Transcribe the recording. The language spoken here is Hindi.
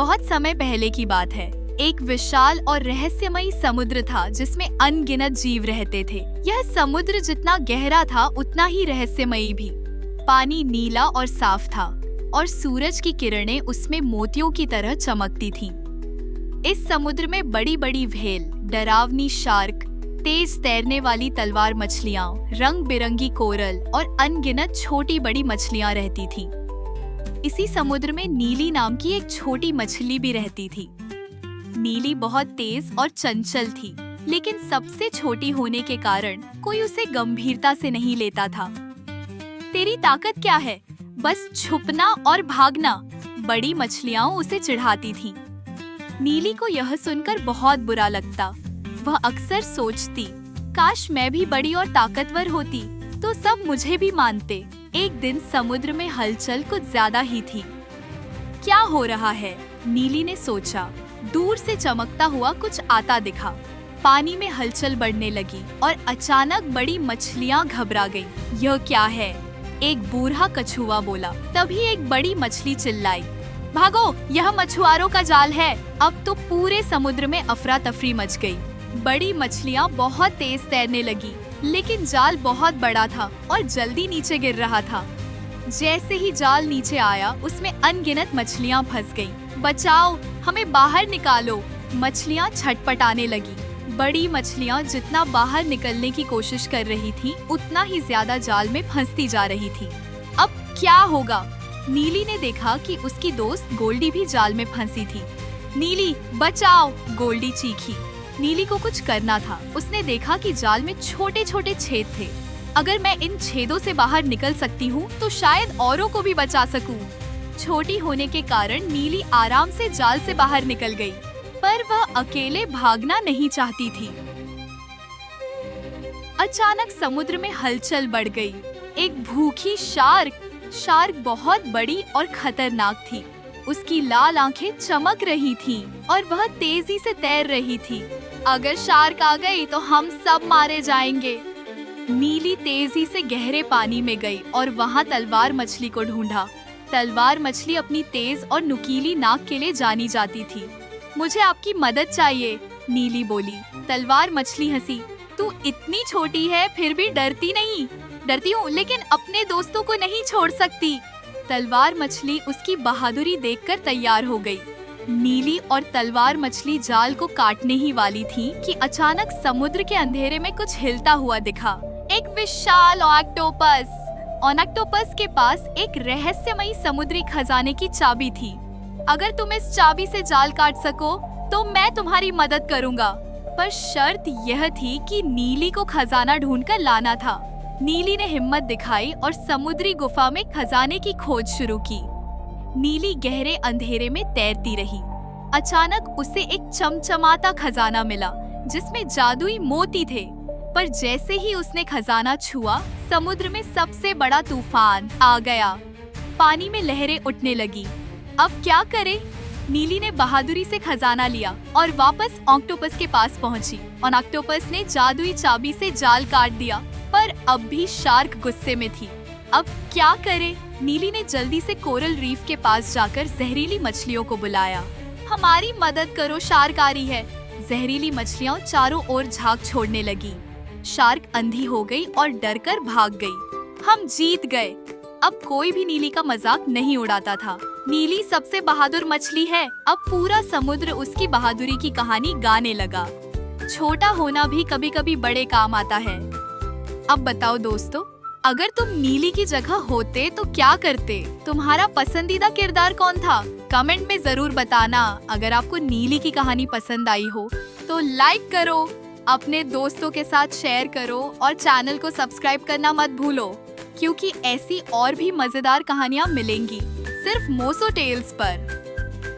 बहुत समय पहले की बात है। एक विशाल और रहस्यमयी समुद्र था जिसमें अनगिनत जीव रहते थे। यह समुद्र जितना गहरा था उतना ही रहस्यमयी भी। पानी नीला और साफ था और सूरज की किरणें उसमें मोतियों की तरह चमकती थीं। इस समुद्र में बड़ी बड़ी व्हेल, डरावनी शार्क, तेज तैरने वाली तलवार मछलियाँ, रंग बिरंगी कोरल और अनगिनत छोटी बड़ी मछलियाँ रहती थीं। इसी समुद्र में नीली नाम की एक छोटी मछली भी रहती थी। नीली बहुत तेज और चंचल थी, लेकिन सबसे छोटी होने के कारण कोई उसे गंभीरता से नहीं लेता था। तेरी ताकत क्या है? बस छुपना और भागना, बड़ी मछलियाँ उसे चिढ़ाती थीं। नीली को यह सुनकर बहुत बुरा लगता। वह अक्सर सोचती, काश मैं भी बड़ी और ताकतवर होती तो सब मुझे भी मानते। एक दिन समुद्र में हलचल कुछ ज्यादा ही थी। क्या हो रहा है? नीली ने सोचा। दूर से चमकता हुआ कुछ आता दिखा। पानी में हलचल बढ़ने लगी और अचानक बड़ी मछलियाँ घबरा गईं। यह क्या है? एक बूढ़ा कछुआ बोला। तभी एक बड़ी मछली चिल्लाई, भागो, यह मछुआरों का जाल है। अब तो पूरे समुद्र में अफरा तफरी मच गई। बड़ी मछलियाँ बहुत तेज तैरने लगी, लेकिन जाल बहुत बड़ा था और जल्दी नीचे गिर रहा था। जैसे ही जाल नीचे आया, उसमें अनगिनत मछलियाँ फंस गईं। बचाओ, हमें बाहर निकालो, मछलियाँ छटपटाने लगी। बड़ी मछलियाँ जितना बाहर निकलने की कोशिश कर रही थीं, उतना ही ज्यादा जाल में फंसती जा रही थी। अब क्या होगा? नीली ने देखा कि उसकी दोस्त गोल्डी भी जाल में फंसी थी। नीली, बचाओ, गोल्डी चीखी। नीली को कुछ करना था। उसने देखा कि जाल में छोटे छोटे छेद थे। अगर मैं इन छेदों से बाहर निकल सकती हूँ तो शायद औरों को भी बचा सकूं। छोटी होने के कारण नीली आराम से जाल से बाहर निकल गई, पर वह अकेले भागना नहीं चाहती थी। अचानक समुद्र में हलचल बढ़ गई। एक भूखी शार्क बहुत बड़ी और खतरनाक थी। उसकी लाल आंखें चमक रही थीं और वह तेजी से तैर रही थी। अगर शार्क आ गई तो हम सब मारे जाएंगे। नीली तेजी से गहरे पानी में गई और वहां तलवार मछली को ढूंढा। तलवार मछली अपनी तेज और नुकीली नाक के लिए जानी जाती थी। मुझे आपकी मदद चाहिए, नीली बोली। तलवार मछली हंसी। तू इतनी छोटी है फिर भी डरती नहीं? डरती हूँ, लेकिन अपने दोस्तों को नहीं छोड़ सकती। तलवार मछली उसकी बहादुरी देखकर तैयार हो गई। नीली और तलवार मछली जाल को काटने ही वाली थी कि अचानक समुद्र के अंधेरे में कुछ हिलता हुआ दिखा। एक विशाल ऑक्टोपस। ऑक्टोपस के पास एक रहस्यमयी समुद्री खजाने की चाबी थी। अगर तुम इस चाबी से जाल काट सको तो मैं तुम्हारी मदद करूंगा, पर शर्त यह थी कि नीली को खजाना ढूंढकर लाना था। नीली ने हिम्मत दिखाई और समुद्री गुफा में खजाने की खोज शुरू की। नीली गहरे अंधेरे में तैरती रही। अचानक उसे एक चमचमाता खजाना मिला जिसमें जादुई मोती थे। पर जैसे ही उसने खजाना छुआ, समुद्र में सबसे बड़ा तूफान आ गया। पानी में लहरें उठने लगी। अब क्या करे? नीली ने बहादुरी से खजाना लिया और वापस ऑक्टोपस के पास पहुंची। ऑक्टोपस ने जादुई चाबी से जाल काट दिया, पर अब भी शार्क गुस्से में थी। अब क्या करे? नीली ने जल्दी से कोरल रीफ के पास जाकर जहरीली मछलियों को बुलाया। हमारी मदद करो, शार्क आ रही है। जहरीली मछलियाँ चारों ओर झाग छोड़ने लगी। शार्क अंधी हो गई और डरकर भाग गई। हम जीत गए। अब कोई भी नीली का मजाक नहीं उड़ाता था। नीली सबसे बहादुर मछली है। अब पूरा समुद्र उसकी बहादुरी की कहानी गाने लगा। छोटा होना भी कभी कभी बड़े काम आता है। अब बताओ दोस्तों, अगर तुम नीली की जगह होते तो क्या करते? तुम्हारा पसंदीदा किरदार कौन था? कमेंट में जरूर बताना। अगर आपको नीली की कहानी पसंद आई हो तो लाइक करो, अपने दोस्तों के साथ शेयर करो और चैनल को सब्सक्राइब करना मत भूलो, क्योंकि ऐसी और भी मजेदार कहानियाँ मिलेंगी सिर्फ मोसो टेल्स पर।